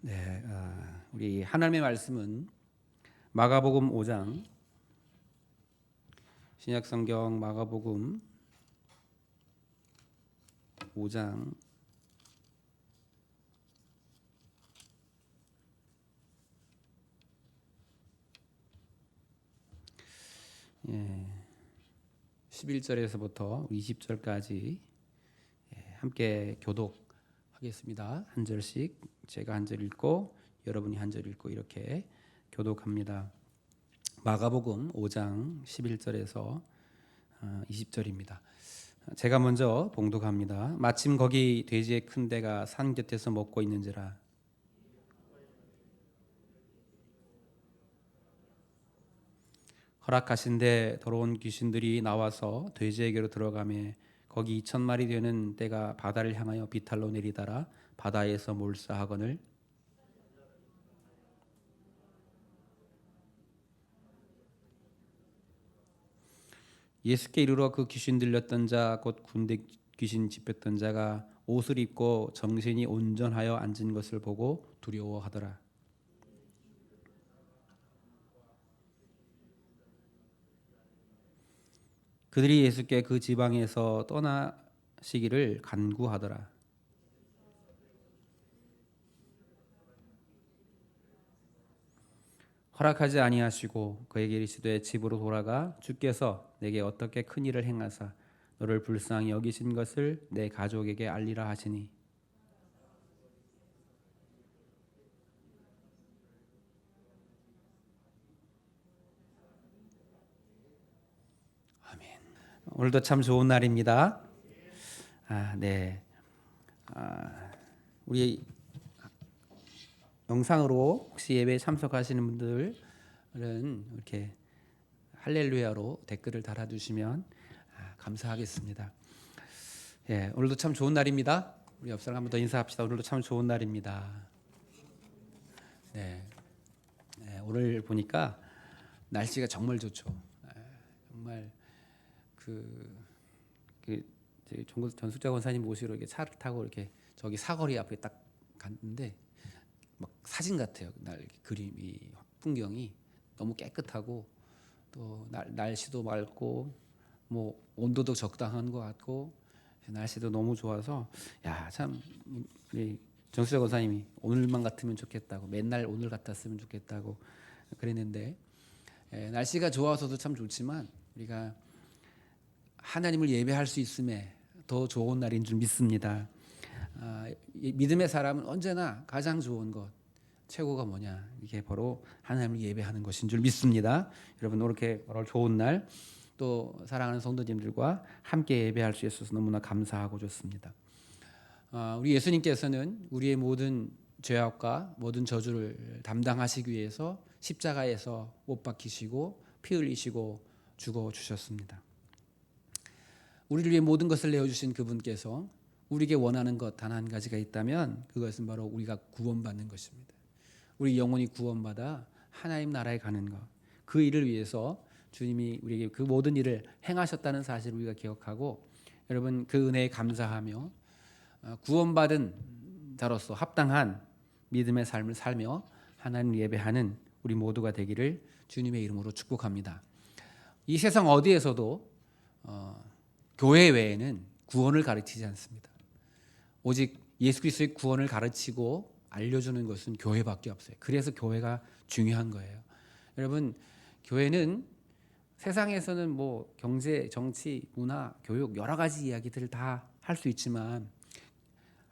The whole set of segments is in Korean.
네, 우리 하나님의 말씀은 마가복음 5장, 신약성경 마가복음 5장 11절에서부터 20절까지 함께 교독하겠습니다. 한 절씩 제가 한 절 읽고 여러분이 한 절 읽고 이렇게 교독합니다. 마가복음 5장 11절에서 20절입니다. 제가 먼저 봉독합니다. 마침 거기 돼지의 큰 대가 산 곁에서 먹고 있는지라. 허락하신데 더러운 귀신들이 나와서 돼지에게로 들어가매 거기 2,000마리 되는 떼가 바다를 향하여 비탈로 내리다라 바다에서 몰사하거늘 예수께 이르러 그 귀신 들렸던 자 곧 군대 귀신 집혔던 자가 옷을 입고 정신이 온전하여 앉은 것을 보고 두려워하더라. 그들이 예수께 그 지방에서 떠나시기를 간구하더라. 허락하지 아니하시고 그에게 이르시되 집으로 돌아가 주께서 내게 어떻게 큰 일을 행하사 너를 불쌍히 여기신 것을 내 가족에게 알리라 하시니 아멘. 오늘도 참 좋은 날입니다. 네. 우리 영상으로 혹시 예배에 참석하시는 분들은 이렇게 할렐루야로 댓글을 달아주시면 감사하겠습니다. 예, 오늘도 참 좋은 날입니다. 우리 옆 사람 한 번 더 인사합시다. 오늘도 참 좋은 날입니다. 네, 오늘 보니까 날씨가 정말 좋죠. 정말 전숙자 권사님 모시러 이렇게 차를 타고 이렇게 저기 사거리 앞에 딱 갔는데 막 사진 같아요. 날 그림이 풍경이 너무 깨끗하고 또 날씨도 맑고 뭐 온도도 적당한 것 같고 날씨도 너무 좋아서 참 우리 정수자 권사님이 오늘만 같으면 좋겠다고 맨날 오늘 같았으면 좋겠다고 그랬는데 날씨가 좋아서도 참 좋지만 우리가 하나님을 예배할 수 있음에 더 좋은 날인 줄 믿습니다. 믿음의 사람은 언제나 가장 좋은 것 최고가 뭐냐 이게 바로 하나님을 예배하는 것인 줄 믿습니다. 여러분 이렇게 오늘 좋은 날 또 사랑하는 성도님들과 함께 예배할 수 있어서 너무나 감사하고 좋습니다. 우리 예수님께서는 우리의 모든 죄악과 모든 저주를 담당하시기 위해서 십자가에서 못 박히시고 피 흘리시고 죽어 주셨습니다. 우리를 위해 모든 것을 내어주신 그분께서 우리에게 원하는 것 단 한 가지가 있다면 그것은 바로 우리가 구원받는 것입니다. 우리 영혼이 구원받아 하나님 나라에 가는 것. 그 일을 위해서 주님이 우리에게 그 모든 일을 행하셨다는 사실을 우리가 기억하고 여러분 그 은혜에 감사하며 구원받은 자로서 합당한 믿음의 삶을 살며 하나님을 예배하는 우리 모두가 되기를 주님의 이름으로 축복합니다. 이 세상 어디에서도 교회 외에는 구원을 가르치지 않습니다. 오직 예수 그리스도의 구원을 가르치고 알려주는 것은 교회밖에 없어요. 그래서 교회가 중요한 거예요. 여러분 교회는 세상에서는 뭐 경제, 정치, 문화, 교육 여러 가지 이야기들을 다 할 수 있지만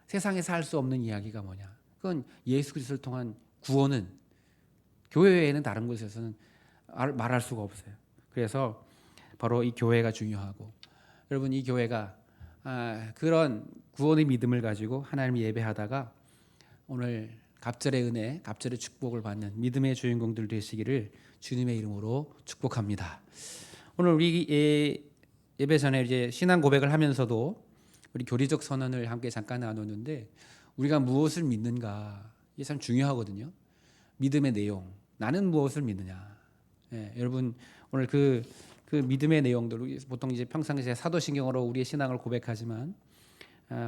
세상에서 할 수 없는 이야기가 뭐냐? 그건 예수 그리스도를 통한 구원은 교회 외에는 다른 곳에서는 말할 수가 없어요. 그래서 바로 이 교회가 중요하고 여러분 이 교회가 그런 구원의 믿음을 가지고 하나님을 예배하다가 오늘 갑절의 은혜, 갑절의 축복을 받는 믿음의 주인공들 되시기를 주님의 이름으로 축복합니다. 오늘 우리 예배 전에 이제 신앙 고백을 하면서도 우리 교리적 선언을 함께 잠깐 나눴는데 우리가 무엇을 믿는가 이게 참 중요하거든요. 믿음의 내용, 나는 무엇을 믿느냐. 여러분 오늘 그 믿음의 내용들 보통 이제 평상시에 사도신경으로 우리의 신앙을 고백하지만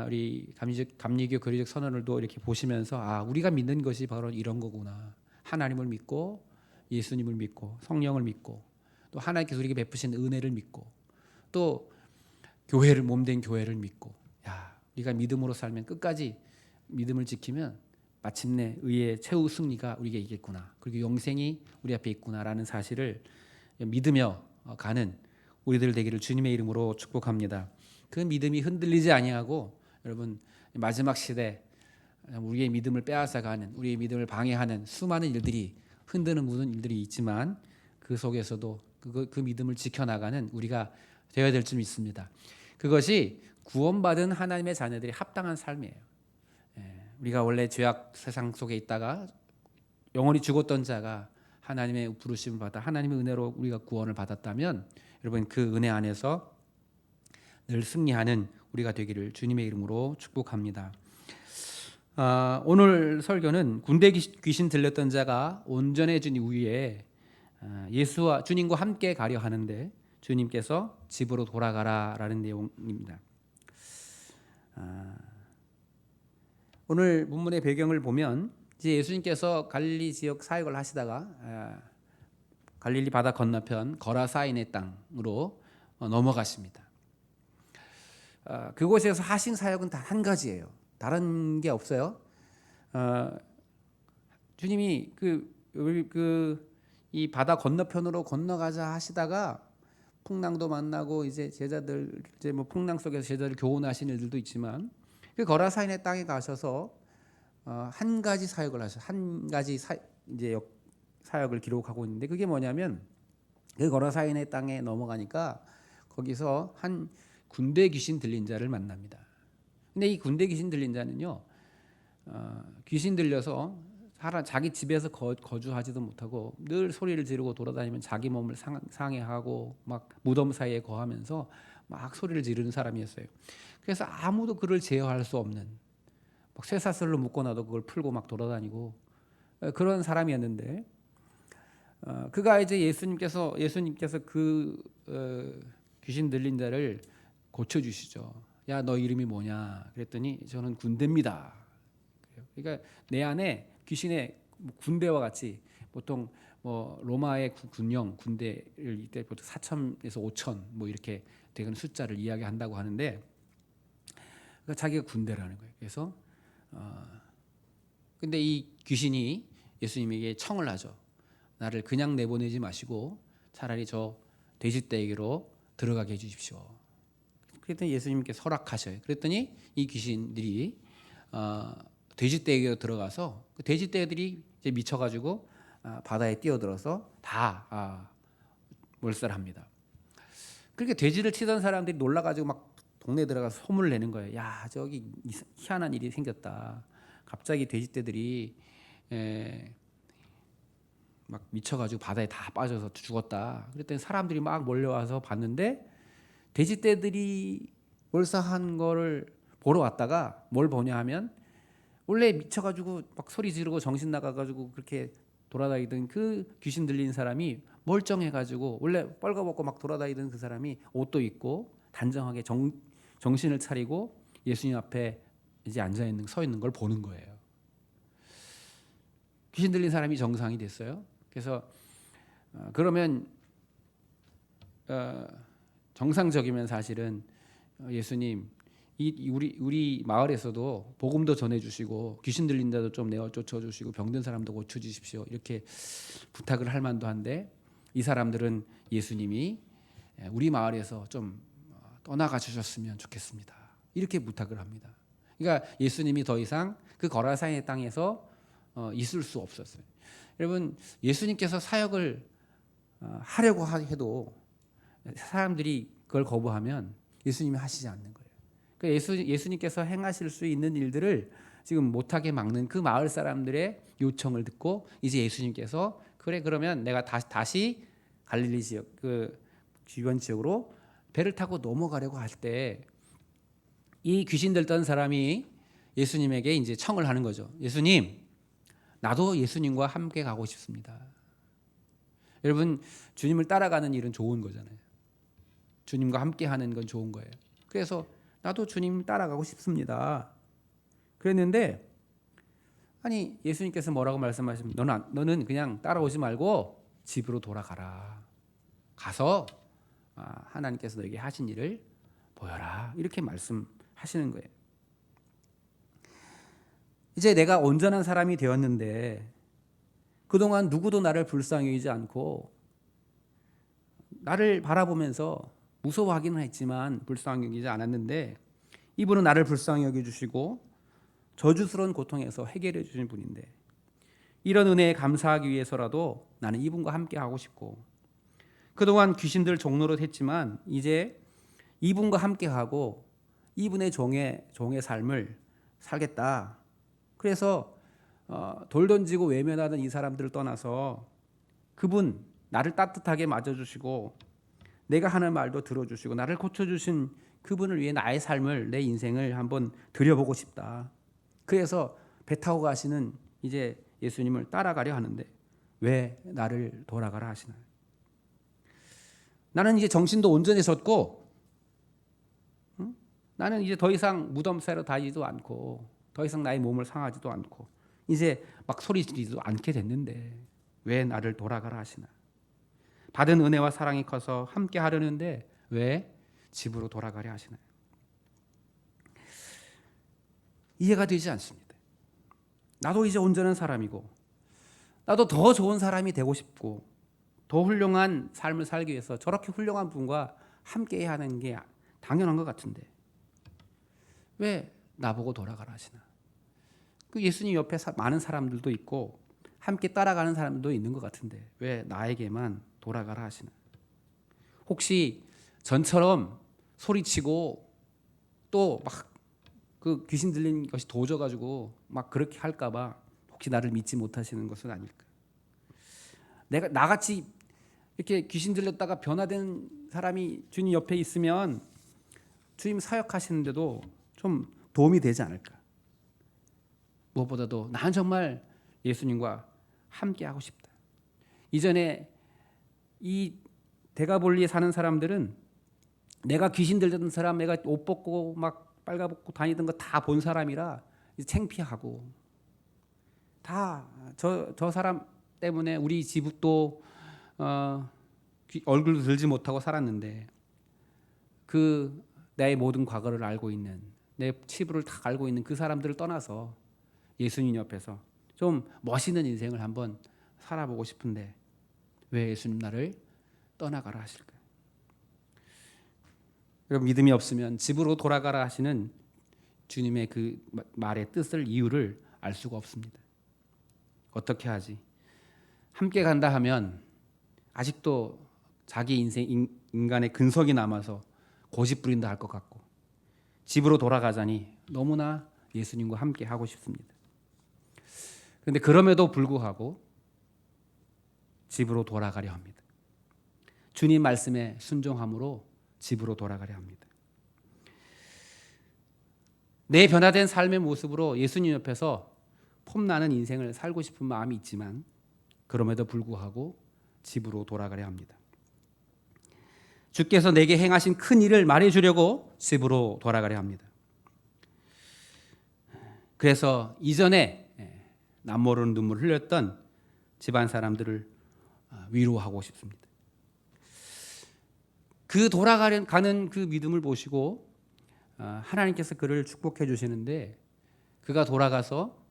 우리 감리교 교리적 선언을도 이렇게 보시면서 우리가 믿는 것이 바로 이런 거구나. 하나님을 믿고 예수님을 믿고 성령을 믿고 또 하나님께서 우리에게 베푸신 은혜를 믿고 또 교회를 몸된 교회를 믿고 우리가 믿음으로 살면 끝까지 믿음을 지키면 마침내 의의 최후 승리가 우리에게 있겠구나. 그리고 영생이 우리 앞에 있구나라는 사실을 믿으며 가는 우리들 되기를 주님의 이름으로 축복합니다. 그 믿음이 흔들리지 아니하고 여러분 마지막 시대 우리의 믿음을 빼앗아가는 우리의 믿음을 방해하는 수많은 일들이 흔드는 모든 일들이 있지만 그 속에서도 그 믿음을 지켜나가는 우리가 되어야 될 줄 믿습니다. 그것이 구원받은 하나님의 자녀들이 합당한 삶이에요. 우리가 원래 죄악 세상 속에 있다가 영원히 죽었던 자가 하나님의 부르심을 받아 하나님의 은혜로 우리가 구원을 받았다면 여러분 그 은혜 안에서 늘 승리하는 우리가 되기를 주님의 이름으로 축복합니다. 오늘 설교는 군대 귀신 들렸던 자가 온전해진 이후에 예수와 주님과 함께 가려 하는데 주님께서 집으로 돌아가라라는 내용입니다. 오늘 본문의 배경을 보면 이제 예수님께서 갈릴리 지역 사역을 하시다가 갈릴리 바다 건너편 거라사인의 땅으로 넘어가십니다. 그곳에서 하신 사역은 단 한 가지예요. 다른 게 없어요. 주님이 이 바다 건너편으로 건너가자 하시다가 풍랑도 만나고 이제 제자들 풍랑 속에서 제자들 교훈하시는 일들도 있지만 그 거라사인의 땅에 가셔서 한 가지 사역을 하셔. 한 가지 사역을 기록하고 있는데 그게 뭐냐면 그 거라사인의 땅에 넘어가니까 거기서 한 군대 귀신 들린 자를 만납니다. 근데 이 군대 귀신 들린 자는요, 귀신 들려서 자기 집에서 거주하지도 못하고 늘 소리를 지르고 돌아다니면 자기 몸을 상해하고 막 무덤 사이에 거하면서 막 소리를 지르는 사람이었어요. 그래서 아무도 그를 제어할 수 없는 막 쇠사슬로 묶어놔도 그걸 풀고 막 돌아다니고 그런 사람이었는데 그가 이제 예수님께서 그 귀신 들린 자를 고쳐주시죠. 야, 너 이름이 뭐냐? 그랬더니 저는 군대입니다. 그러니까 내 안에 귀신의 군대와 같이 보통 로마의 군령 군대를 이때 보통 4,000에서 5,000 이렇게 되는 숫자를 이야기한다고 하는데 그러니까 자기가 군대라는 거예요. 그래서 근데 이 귀신이 예수님에게 청을 하죠. 나를 그냥 내보내지 마시고 차라리 저 돼지떼기로 들어가게 해주십시오. 그랬더니 예수님께서 허락하셔요. 그랬더니 이 귀신들이 돼지떼기로 들어가서 그 돼지떼들이 이제 미쳐가지고 바다에 뛰어들어서 다 몰살합니다. 그렇게 돼지를 치던 사람들이 놀라가지고 막 동네에 들어가서 소문을 내는 거예요. 야, 저기 희한한 일이 생겼다. 갑자기 돼지떼들이 막 미쳐가지고 바다에 다 빠져서 죽었다. 그랬더니 사람들이 막 몰려와서 봤는데 돼지떼들이 몰살한 거를 보러 왔다가 뭘 보냐 하면 원래 미쳐가지고 막 소리 지르고 정신 나가가지고 그렇게 돌아다니던 그 귀신 들린 사람이 멀쩡해가지고 원래 뻘거벗고 막 돌아다니던 그 사람이 옷도 입고 단정하게 정신을 차리고 예수님 앞에 이제 서 있는 걸 보는 거예요. 귀신 들린 사람이 정상이 됐어요. 그래서 그러면 정상적이면 사실은 예수님 우리 마을에서도 복음도 전해주시고 귀신 들린 자도 좀 내어 쫓아주시고 병든 사람도 고쳐주십시오 이렇게 부탁을 할 만도 한데 이 사람들은 예수님이 우리 마을에서 좀 떠나가 주셨으면 좋겠습니다 이렇게 부탁을 합니다. 그러니까 예수님이 더 이상 그 거라사인의 땅에서 있을 수 없었어요. 여러분 예수님께서 사역을 하려고 해도 사람들이 그걸 거부하면 예수님이 하시지 않는 거예요. 그러니까 예수님께서 행하실 수 있는 일들을 지금 못하게 막는 그 마을 사람들의 요청을 듣고 이제 예수님께서 그래 그러면 내가 다시 갈릴리 지역 그 주변 지역으로 배를 타고 넘어가려고 할 때 이 귀신 들던 사람이 예수님에게 이제 청을 하는 거죠. 예수님, 나도 예수님과 함께 가고 싶습니다. 여러분 주님을 따라가는 일은 좋은 거잖아요. 주님과 함께 하는 건 좋은 거예요. 그래서 나도 주님 따라가고 싶습니다. 그랬는데 아니 예수님께서 뭐라고 말씀하십니까? 너는 그냥 따라오지 말고 집으로 돌아가라. 가서 하나님께서 너에게 하신 일을 보여라. 이렇게 말씀하시는 거예요. 이제 내가 온전한 사람이 되었는데 그동안 누구도 나를 불쌍히 여기지 않고 나를 바라보면서 무서워하기는 했지만 불쌍히 여기지 않았는데 이분은 나를 불쌍히 여겨주시고 저주스러운 고통에서 해결해 주신 분인데 이런 은혜에 감사하기 위해서라도 나는 이분과 함께 하고 싶고 그동안 귀신들 종노릇 했지만 이제 이분과 함께 하고 이분의 종의 삶을 살겠다. 그래서 돌 던지고 외면하던 이 사람들을 떠나서 그분 나를 따뜻하게 맞아주시고 내가 하는 말도 들어주시고 나를 고쳐주신 그분을 위해 나의 삶을 내 인생을 한번 드려보고 싶다. 그래서 배 타고 가시는 이제 예수님을 따라가려 하는데 왜 나를 돌아가라 하시나요? 나는 이제 정신도 온전해졌고 나는 이제 더 이상 무덤 사이로 다니지도 않고 더 이상 나의 몸을 상하지도 않고 이제 막 소리 지르지도 않게 됐는데 왜 나를 돌아가라 하시나? 받은 은혜와 사랑이 커서 함께 하려는데 왜 집으로 돌아가려 하시나요? 이해가 되지 않습니다. 나도 이제 온전한 사람이고 나도 더 좋은 사람이 되고 싶고 더 훌륭한 삶을 살기 위해서 저렇게 훌륭한 분과 함께 하는 게 당연한 것 같은데 왜 나보고 돌아가라 하시나? 그 예수님 옆에 많은 사람들도 있고 함께 따라가는 사람들도 있는 것 같은데 왜 나에게만 돌아가라 하시나? 혹시 전처럼 소리치고 또 막 그 귀신 들린 것이 도져가지고 막 그렇게 할까봐 혹시 나를 믿지 못하시는 것은 아닐까? 내가 나같이 이렇게 귀신 들렸다가 변화된 사람이 주님 옆에 있으면 주님 사역하시는데도 좀 도움이 되지 않을까? 무엇보다도 난 정말 예수님과 함께 하고 싶다. 이전에 이 데가볼리에 사는 사람들은 내가 귀신 들렸던 사람, 내가 옷 벗고 막 빨가벗고 다니던 거 다 본 사람이라 창피하고 다 저 사람 때문에 우리 집도 얼굴도 들지 못하고 살았는데 그 내 모든 과거를 알고 있는 내 치부를 다 알고 있는 그 사람들을 떠나서 예수님 옆에서 좀 멋있는 인생을 한번 살아보고 싶은데 왜 예수님 나를 떠나가라 하실까요? 여러분 믿음이 없으면 집으로 돌아가라 하시는 주님의 그 말의 뜻을 이유를 알 수가 없습니다. 어떻게 하지? 함께 간다 하면 아직도 자기 인생 인간의 근석이 남아서 고집 부린다 할 것 같고 집으로 돌아가자니 너무나 예수님과 함께 하고 싶습니다. 그런데 그럼에도 불구하고 집으로 돌아가려 합니다. 주님 말씀에 순종함으로 집으로 돌아가려 합니다. 내 변화된 삶의 모습으로 예수님 옆에서 폼나는 인생을 살고 싶은 마음이 있지만 그럼에도 불구하고 집으로 돌아가려 합니다. 주께서 내게 행하신 큰 일을 말해주려고 집으로 돌아가려 합니다. 그래서 이전에 남모르는 눈물을 흘렸던 집안 사람들을 위로하고 싶습니다. 그 돌아가는 그 믿음을 보시고 하나님께서 그를 축복해 주시는데 그가 돌아가서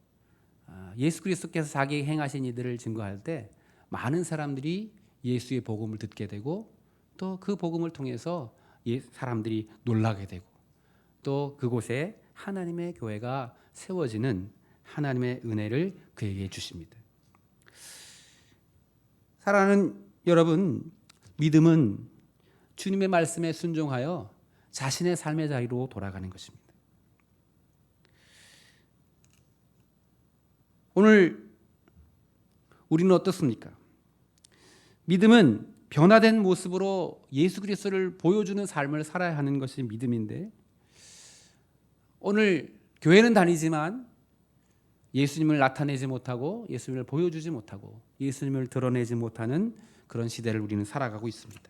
예수 그리스도께서 자기 행하신 이들을 증거할 때 많은 사람들이 예수의 복음을 듣게 되고 또 그 복음을 통해서 사람들이 놀라게 되고 또 그곳에 하나님의 교회가 세워지는 하나님의 은혜를 그에게 주십니다. 사랑하는 여러분, 믿음은 주님의 말씀에 순종하여 자신의 삶의 자리로 돌아가는 것입니다. 오늘 우리는 어떻습니까? 믿음은 변화된 모습으로 예수 그리스도를 보여주는 삶을 살아야 하는 것이 믿음인데 오늘 교회는 다니지만 예수님을 나타내지 못하고 예수님을 보여주지 못하고 예수님을 드러내지 못하는 그런 시대를 우리는 살아가고 있습니다.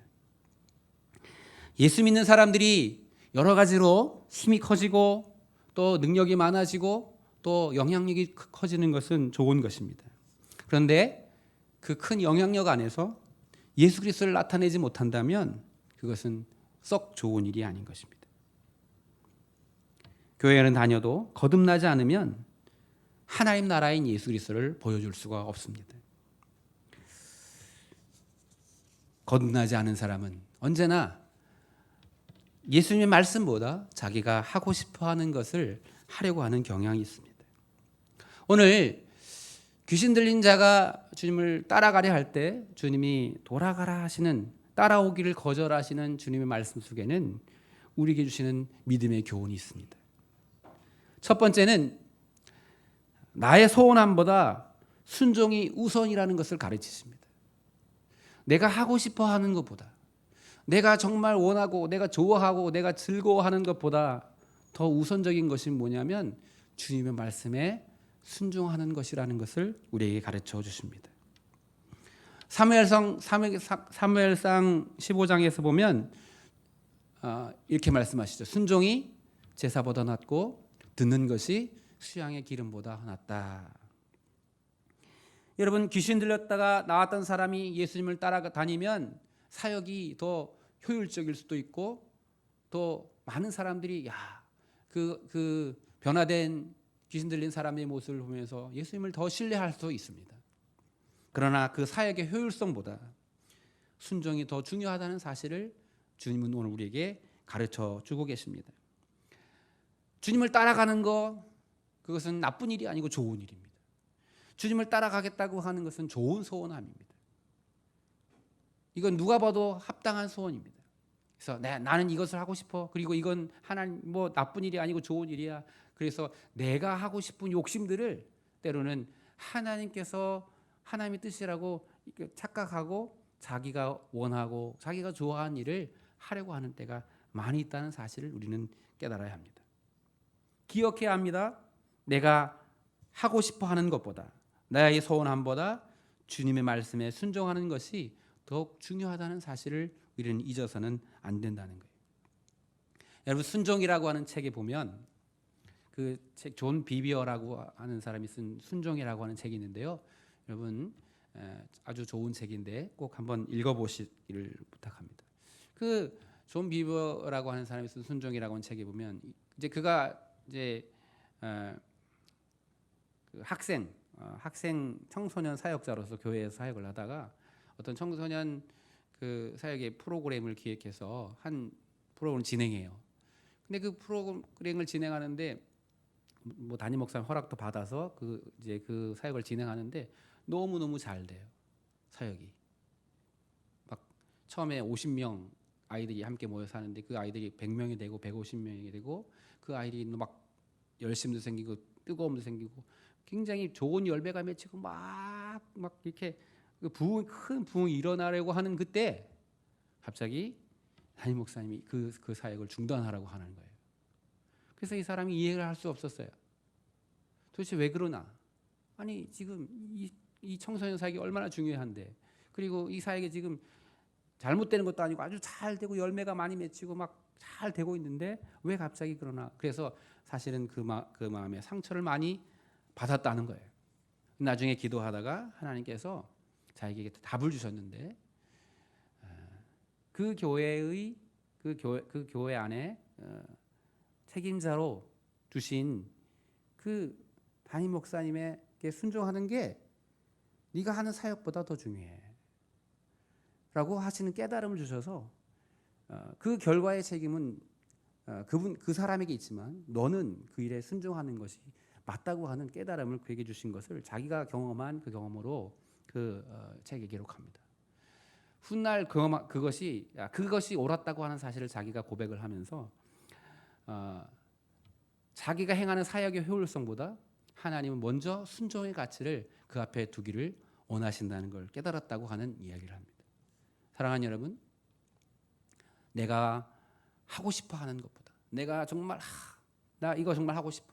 예수 믿는 사람들이 여러 가지로 힘이 커지고 또 능력이 많아지고 또 영향력이 커지는 것은 좋은 것입니다. 그런데 그 큰 영향력 안에서 예수 그리스도를 나타내지 못한다면 그것은 썩 좋은 일이 아닌 것입니다. 교회는 다녀도 거듭나지 않으면 하나님 나라인 예수 그리스도를 보여줄 수가 없습니다. 거듭나지 않은 사람은 언제나 예수님의 말씀보다 자기가 하고 싶어 하는 것을 하려고 하는 경향이 있습니다. 오늘 귀신 들린 자가 주님을 따라가려 할 때 주님이 돌아가라 하시는, 따라오기를 거절하시는 주님의 말씀 속에는 우리에게 주시는 믿음의 교훈이 있습니다. 첫 번째는 나의 소원함보다 순종이 우선이라는 것을 가르치십니다. 내가 하고 싶어 하는 것보다, 내가 정말 원하고 내가 좋아하고 내가 즐거워하는 것보다 더 우선적인 것이 뭐냐면 주님의 말씀에 순종하는 것이라는 것을 우리에게 가르쳐 주십니다. 사무엘상 15장에서 보면 이렇게 말씀하시죠. 순종이 제사보다 낫고 듣는 것이 수양의 기름보다 낫다. 여러분, 귀신 들렸다가 나왔던 사람이 예수님을 따라다니면 사역이 더 효율적일 수도 있고 또 많은 사람들이 그 변화된 귀신 들린 사람의 모습을 보면서 예수님을 더 신뢰할 수 있습니다. 그러나 그 사역의 효율성보다 순종이 더 중요하다는 사실을 주님은 오늘 우리에게 가르쳐 주고 계십니다. 주님을 따라가는 것, 그것은 나쁜 일이 아니고 좋은 일입니다. 주님을 따라가겠다고 하는 것은 좋은 소원함입니다. 이건 누가 봐도 합당한 소원입니다. 그래서 나는 이것을 하고 싶어. 그리고 이건 하나님 나쁜 일이 아니고 좋은 일이야. 그래서 내가 하고 싶은 욕심들을 때로는 하나님께서 하나님의 뜻이라고 착각하고 자기가 원하고 자기가 좋아하는 일을 하려고 하는 때가 많이 있다는 사실을 우리는 깨달아야 합니다. 기억해야 합니다. 내가 하고 싶어 하는 것보다, 나의 소원함보다 주님의 말씀에 순종하는 것이 더욱 중요하다는 사실을 우리는 잊어서는 안 된다는 거예요. 여러분, 순종이라고 하는 책에 보면 그 책 존 비비어라고 하는 사람이 쓴 순종이라고 하는 책이 있는데요. 여러분, 아주 좋은 책인데 꼭 한번 읽어보시기를 부탁합니다. 그 존 비비어라고 하는 사람이 쓴 순종이라고 하는 책에 보면 이제 그가 이제 그 학생 청소년 사역자로서 교회에서 사역을 하다가 어떤 청소년 그 사역의 프로그램을 기획해서 한 프로그램을 진행해요. 근데 그 프로그램을 진행하는데 담임 목사님 허락도 받아서 그 사역을 진행하는데 너무 잘 돼요. 사역이 막 처음에 50명 아이들이 함께 모여서 하는데 그 아이들이 100명이 되고 150명이 되고 그 아이들이 막 열심도 생기고 뜨거움도 생기고 굉장히 좋은 열매가 맺히고 막 이렇게 큰 부흥이 일어나려고 하는 그때 갑자기 담임 목사님이 그 사역을 중단하라고 하는 거예요. 그래서 이 사람이 이해를 할 수 없었어요. 도대체 왜 그러나? 아니 지금 이 청소년 사역이 얼마나 중요한데, 그리고 이 사역이 지금 잘못되는 것도 아니고 아주 잘 되고 열매가 많이 맺히고 막 잘 되고 있는데 왜 갑자기 그러나? 그래서 사실은 그 마음에 상처를 많이 받았다는 거예요. 나중에 기도하다가 하나님께서 자기에게 답을 주셨는데 그 교회의 그 교회 안에 책임자로 두신 그 담임 목사님에게 순종하는 게 네가 하는 사역보다 더 중요해 라고 하시는 깨달음을 주셔서 그 결과의 책임은 그 사람에게 있지만 너는 그 일에 순종하는 것이 맞다고 하는 깨달음을 그에게 주신 것을 자기가 경험한 그 경험으로 그 책에 기록합니다. 훗날 그것이 옳았다고 하는 사실을 자기가 고백을 하면서 자기가 행하는 사역의 효율성보다 하나님은 먼저 순종의 가치를 그 앞에 두기를 원하신다는 걸 깨달았다고 하는 이야기를 합니다. 사랑하는 여러분, 내가 하고 싶어 하는 것보다, 내가 정말 나 이거 정말 하고 싶어,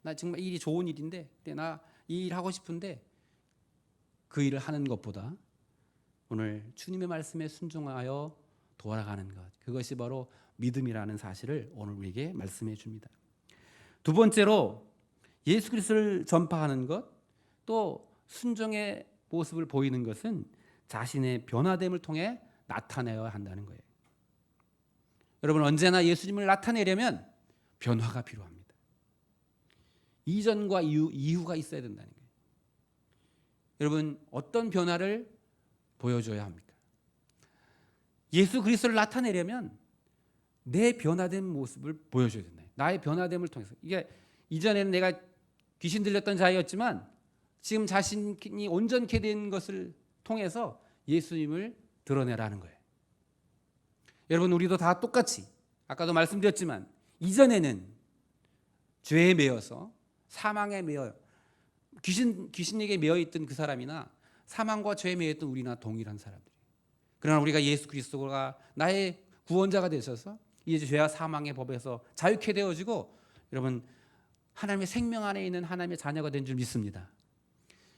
나 정말 이 일이 좋은 일인데 나 이 일 하고 싶은데 그 일을 하는 것보다 오늘 주님의 말씀에 순종하여 돌아가는 것, 그것이 바로 믿음이라는 사실을 오늘 우리에게 말씀해 줍니다. 두 번째로 예수 그리스도를 전파하는 것, 또 순종의 모습을 보이는 것은 자신의 변화됨을 통해 나타내야 한다는 거예요. 여러분, 언제나 예수님을 나타내려면 변화가 필요합니다. 이전과 이후가 있어야 된다는 거예요. 여러분, 어떤 변화를 보여줘야 합니까? 예수 그리스도를 나타내려면 내 변화된 모습을 보여줘야 된다. 나의 변화됨을 통해서. 이게 이전에는 내가 귀신 들렸던 자였지만 지금 자신이 온전케 된 것을 통해서 예수님을 드러내라는 거예요. 여러분, 우리도 다 똑같이 아까도 말씀드렸지만 이전에는 죄에 매여서 사망에 매여 귀신에게 매여 있던 그 사람이나 사망과 죄에 매여 있던 우리나 동일한 사람들. 그러나 우리가 예수 그리스도가 나의 구원자가 되셔서 이제 죄와 사망의 법에서 자유케 되어지고 여러분 하나님의 생명 안에 있는 하나님의 자녀가 된 줄 믿습니다.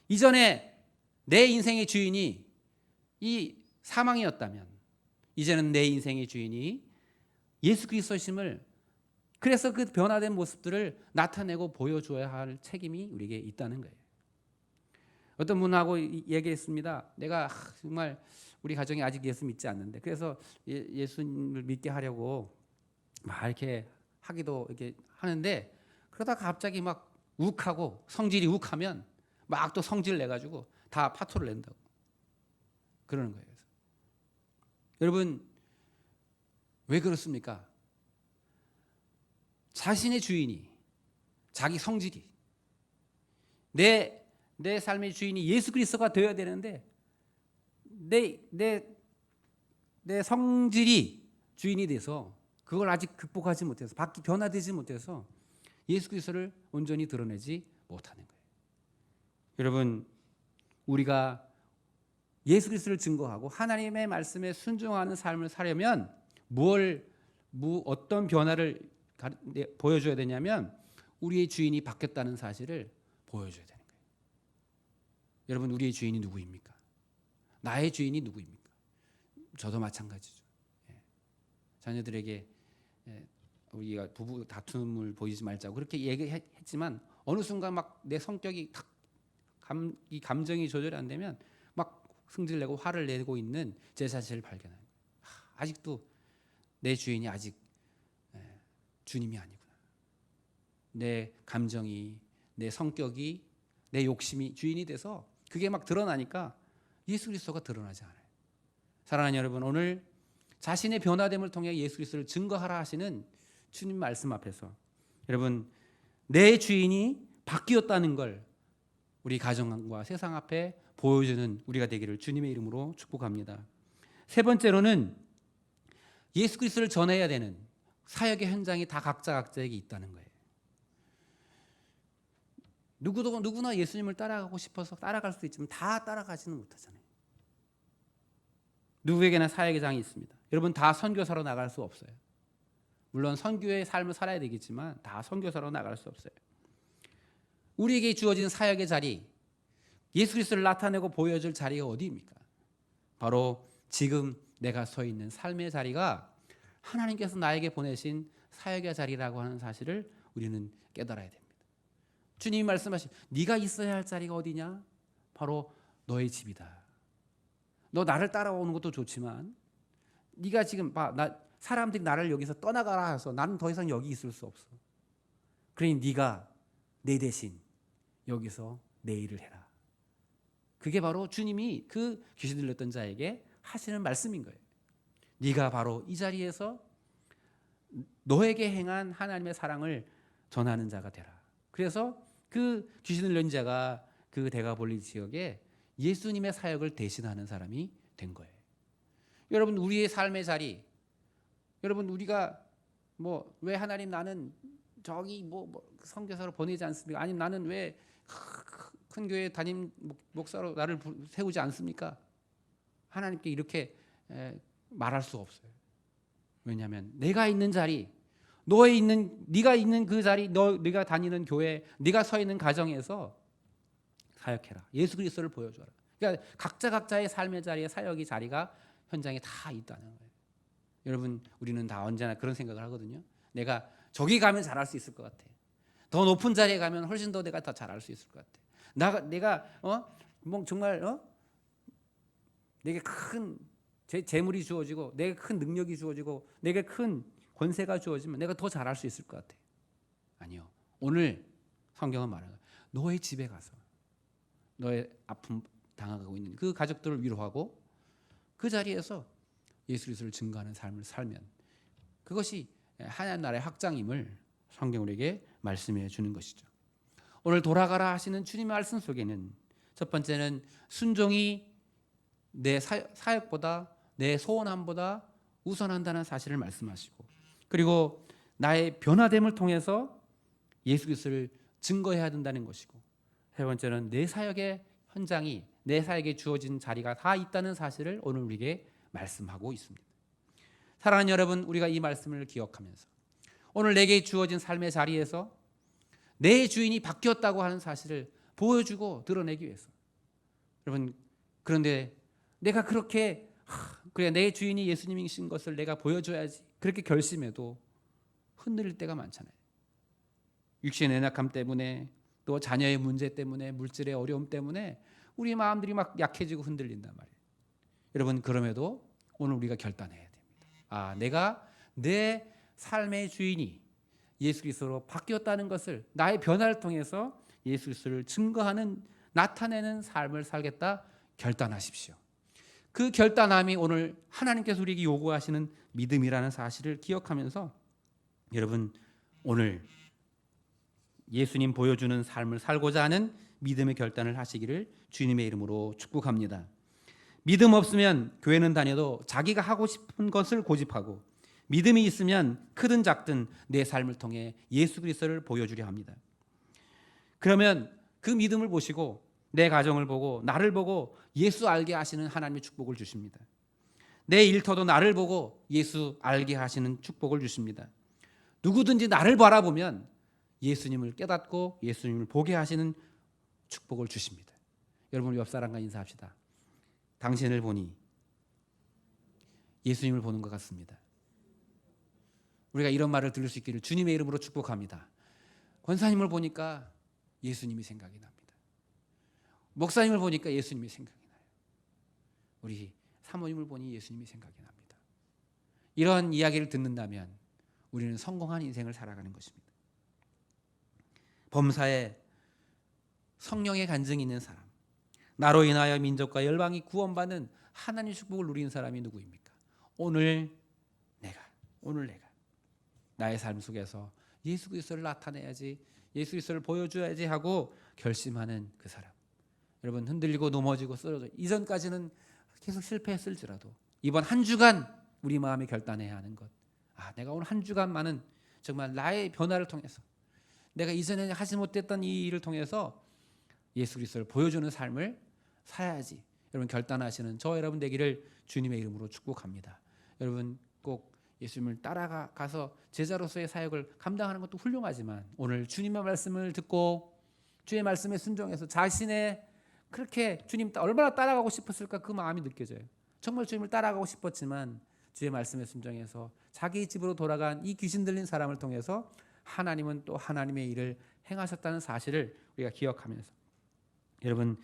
이전에 내 인생의 주인이 이 사망이었다면 이제는 내 인생의 주인이 예수 그리스도심을, 그래서 그 변화된 모습들을 나타내고 보여줘야 할 책임이 우리에게 있다는 거예요. 어떤 분하고 얘기했습니다. 내가 정말 우리 가정이 아직 예수 믿지 않는데 그래서 예수님을 믿게 하려고 막 이렇게 하기도 이렇게 하는데 그러다가 갑자기 막 욱하고 성질이 욱하면 막 또 성질 내가지고 다 파토를 낸다고 그러는 거예요. 여러분, 왜 그렇습니까? 자신의 주인이, 자기 성질이, 내 삶의 주인이 예수 그리스도가 되어야 되는데 내 성질이 주인이 돼서 그걸 아직 극복하지 못해서 변화되지 못해서 예수 그리스도를 온전히 드러내지 못하는 거예요. 여러분, 우리가 예수 그리스도를 증거하고 하나님의 말씀에 순종하는 삶을 살려면 어떤 변화를 보여줘야 되냐면 우리의 주인이 바뀌었다는 사실을 보여줘야 되는 거예요. 여러분, 우리의 주인이 누구입니까? 나의 주인이 누구입니까? 저도 마찬가지죠. 자녀들에게 우리가 부부 다툼을 보이지 말자고 그렇게 얘기했지만 어느 순간 막 내 성격이 이 감정이 조절이 안 되면 막 승질내고 화를 내고 있는 제 자신을 발견해요. 아직도 내 주인이 아직 주님이 아니구나. 내 감정이, 내 성격이, 내 욕심이 주인이 돼서 그게 막 드러나니까 예수 그리스도가 드러나지 않아요. 사랑하는 여러분, 오늘 자신의 변화됨을 통해 예수 그리스도를 증거하라 하시는 주님 말씀 앞에서 여러분, 내 주인이 바뀌었다는 걸 우리 가정과 세상 앞에 보여주는 우리가 되기를 주님의 이름으로 축복합니다. 세 번째로는 예수 그리스도를 전해야 되는 사역의 현장이 다 각자에게 있다는 거예요. 누구나 예수님을 따라가고 싶어서 따라갈 수 있지만 다 따라가지는 못하잖아요. 누구에게나 사역의 장이 있습니다. 여러분, 다 선교사로 나갈 수 없어요. 물론 선교의 삶을 살아야 되겠지만 다 선교사로 나갈 수 없어요. 우리에게 주어진 사역의 자리, 예수 그리스도를 나타내고 보여줄 자리가 어디입니까? 바로 지금 내가 서 있는 삶의 자리가 하나님께서 나에게 보내신 사역의 자리라고 하는 사실을 우리는 깨달아야 됩니다. 주님이 말씀하신 네가 있어야 할 자리가 어디냐? 바로 너의 집이다. 너 나를 따라오는 것도 좋지만 네가 지금 사람들이 나를 여기서 떠나가라 해서 나는 더 이상 여기 있을 수 없어. 그러니 네가 내 대신 여기서 내 일을 해라. 그게 바로 주님이 그 귀신 들렸던 자에게 하시는 말씀인 거예요. 네가 바로 이 자리에서 너에게 행한 하나님의 사랑을 전하는 자가 되라. 그래서 그 귀신 들린 자가 그 데가볼리 지역에 예수님의 사역을 대신하는 사람이 된 거예요. 여러분, 우리의 삶의 자리, 여러분, 우리가 왜 하나님 나는 저기 선교사로 보내지 않습니까? 아니면 나는 왜 큰 교회 담임 목사로 나를 세우지 않습니까? 하나님께 이렇게 말할 수 없어요. 왜냐하면 내가 있는 자리, 네가 있는 그 자리, 네가 다니는 교회, 네가 서 있는 가정에서 사역해라. 예수 그리스도를 보여줘라. 그러니까 각자의 삶의 자리에 사역의 자리가 현장에 다 있다는 거예요. 여러분 우리는 다 언제나 그런 생각을 하거든요. 내가 저기 가면 잘할 수 있을 것 같아. 더 높은 자리에 가면 훨씬 더 내가 더 잘할 수 있을 것 같아. 내가 뭐 정말 내게 큰 재물이 주어지고 내게 큰 능력이 주어지고 내게 큰 권세가 주어지면 내가 더 잘할 수 있을 것 같아. 아니요. 오늘 성경은 말하는 거예요. 너의 집에 가서 너의 아픔 당하고 있는 그 가족들을 위로하고 그 자리에서 예수 그리스도를 증거하는 삶을 살면 그것이 하나님 나라의 확장임을 성경 우리에게 말씀해 주는 것이죠. 오늘 돌아가라 하시는 주님의 말씀 속에는 첫 번째는 순종이 내 사역보다 내 소원함보다 우선한다는 사실을 말씀하시고, 그리고 나의 변화됨을 통해서 예수 그리스도를 증거해야 된다는 것이고, 세 번째는 내 사역의 현장이 내 사역에 주어진 자리가 다 있다는 사실을 오늘 우리에게 말씀하고 있습니다. 사랑하는 여러분, 우리가 이 말씀을 기억하면서 오늘 내게 주어진 삶의 자리에서 내 주인이 바뀌었다고 하는 사실을 보여주고 드러내기 위해서, 여러분, 그런데 내가 그렇게 그래 내 주인이 예수님이신 것을 내가 보여줘야지 그렇게 결심해도 흔들릴 때가 많잖아요. 육신의 연약함 때문에, 또 자녀의 문제 때문에, 물질의 어려움 때문에 우리 마음들이 막 약해지고 흔들린단 말이에요. 여러분, 그럼에도 오늘 우리가 결단해야 됩니다. 내가 내 삶의 주인이 예수 그리스도로 바뀌었다는 것을, 나의 변화를 통해서 예수 그리스도를 증거하는, 나타내는 삶을 살겠다 결단하십시오. 그 결단함이 오늘 하나님께서 우리에게 요구하시는 믿음이라는 사실을 기억하면서, 여러분 오늘 예수님 보여주는 삶을 살고자 하는 믿음의 결단을 하시기를 주님의 이름으로 축복합니다. 믿음 없으면 교회는 다녀도 자기가 하고 싶은 것을 고집하고, 믿음이 있으면 크든 작든 내 삶을 통해 예수 그리스도를 보여주려 합니다. 그러면 그 믿음을 보시고 내 가정을 보고 나를 보고 예수 알게 하시는 하나님의 축복을 주십니다. 내 일터도 나를 보고 예수 알게 하시는 축복을 주십니다. 누구든지 나를 바라보면 예수님을 깨닫고 예수님을 보게 하시는 축복을 주십니다. 여러분, 옆 사람과 인사합시다. 당신을 보니 예수님을 보는 것 같습니다. 우리가 이런 말을 들을 수 있기를 주님의 이름으로 축복합니다. 권사님을 보니까 예수님이 생각이 납니다. 목사님을 보니까 예수님이 생각이 나요. 우리 사모님을 보니 예수님이 생각이 납니다. 이런 이야기를 듣는다면 우리는 성공한 인생을 살아가는 것입니다. 범사에 성령의 간증이 있는 사람, 나로 인하여 민족과 열방이 구원받는 하나님의 축복을 누리는 사람이 누구입니까? 오늘 내가 나의 삶 속에서 예수 그리스도를 나타내야지, 예수 그리스도를 보여줘야지 하고 결심하는 그 사람. 여러분, 흔들리고 넘어지고 쓰러져 이전까지는 계속 실패했을지라도 이번 한 주간 우리 마음에 결단해야 하는 것, 내가 오늘 한 주간만은 정말 나의 변화를 통해서, 내가 이전에 하지 못했던 이 일을 통해서 예수 그리스도를 보여주는 삶을 살아야지. 여러분, 결단하시는 저 여러분 되기를 주님의 이름으로 축복합니다. 여러분, 꼭 예수님을 따라가서 제자로서의 사역을 감당하는 것도 훌륭하지만, 오늘 주님의 말씀을 듣고 주의 말씀에 순종해서 자신의 그렇게 주님 얼마나 따라가고 싶었을까, 그 마음이 느껴져요. 정말 주님을 따라가고 싶었지만 주의 말씀에 순종해서 자기 집으로 돌아간 이 귀신 들린 사람을 통해서 하나님은 또 하나님의 일을 행하셨다는 사실을 우리가 기억하면서, 여러분,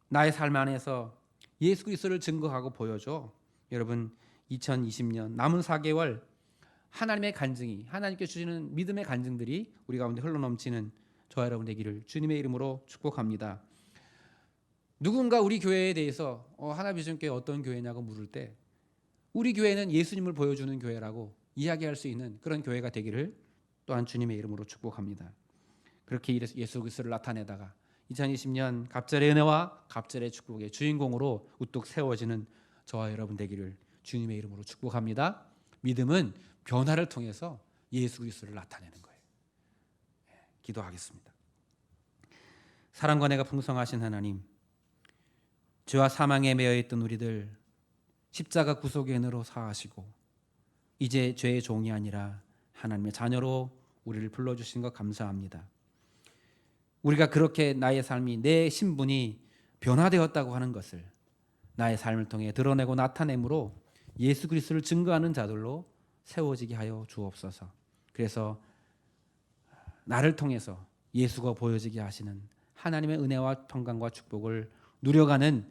나의 삶 안에서 예수 그리스도를 증거하고 보여줘. 여러분, 2020년 남은 4개월 하나님의 간증이, 하나님께 주시는 믿음의 간증들이 우리 가운데 흘러넘치는 저와 여러분 되기를 주님의 이름으로 축복합니다. 누군가 우리 교회에 대해서 하나비전교회 어떤 교회냐고 물을 때 우리 교회는 예수님을 보여주는 교회라고 이야기할 수 있는 그런 교회가 되기를 또한 주님의 이름으로 축복합니다. 그렇게 예수 그리스도를 나타내다가 2020년 갑절의 은혜와 갑절의 축복의 주인공으로 우뚝 세워지는 저와 여러분 되기를 주님의 이름으로 축복합니다. 믿음은 변화를 통해서 예수 그리스도를 나타내는 거예요. 기도하겠습니다. 사랑과 은혜가 풍성하신 하나님, 죄와 사망에 매여 있던 우리들 십자가 구속의 은혜로 사하시고 이제 죄의 종이 아니라 하나님의 자녀로 우리를 불러주신 것 감사합니다. 우리가 그렇게 나의 삶이, 내 신분이 변화되었다고 하는 것을 나의 삶을 통해 드러내고 나타내므로 예수 그리스도를 증거하는 자들로 세워지게 하여 주옵소서. 그래서 나를 통해서 예수가 보여지게 하시는 하나님의 은혜와 평강과 축복을 누려가는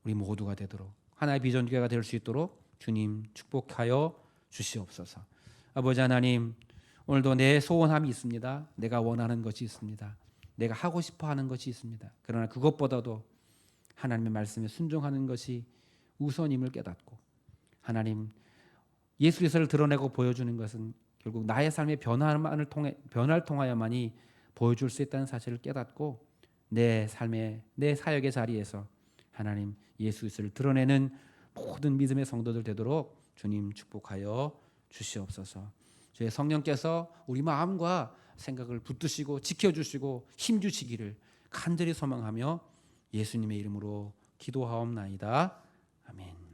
우리 모두가 되도록 하나의 비전교회가 될 수 있도록 주님 축복하여 주시옵소서. 아버지 하나님, 오늘도 내 소원함이 있습니다. 내가 원하는 것이 있습니다. 내가 하고 싶어 하는 것이 있습니다. 그러나 그것보다도 하나님의 말씀에 순종하는 것이 우선임을 깨닫고, 하나님 예수 그리스도를 드러내고 보여주는 것은 결국 나의 삶의 변화를 통하여만이 보여줄 수 있다는 사실을 깨닫고, 내 삶의 내 사역의 자리에서 하나님 예수 그리스도를 드러내는 모든 믿음의 성도들 되도록 주님 축복하여 주시옵소서. 주의 성령께서 우리 마음과 생각을 붙드시고 지켜주시고 힘주시기를 간절히 소망하며 예수님의 이름으로 기도하옵나이다. 아멘.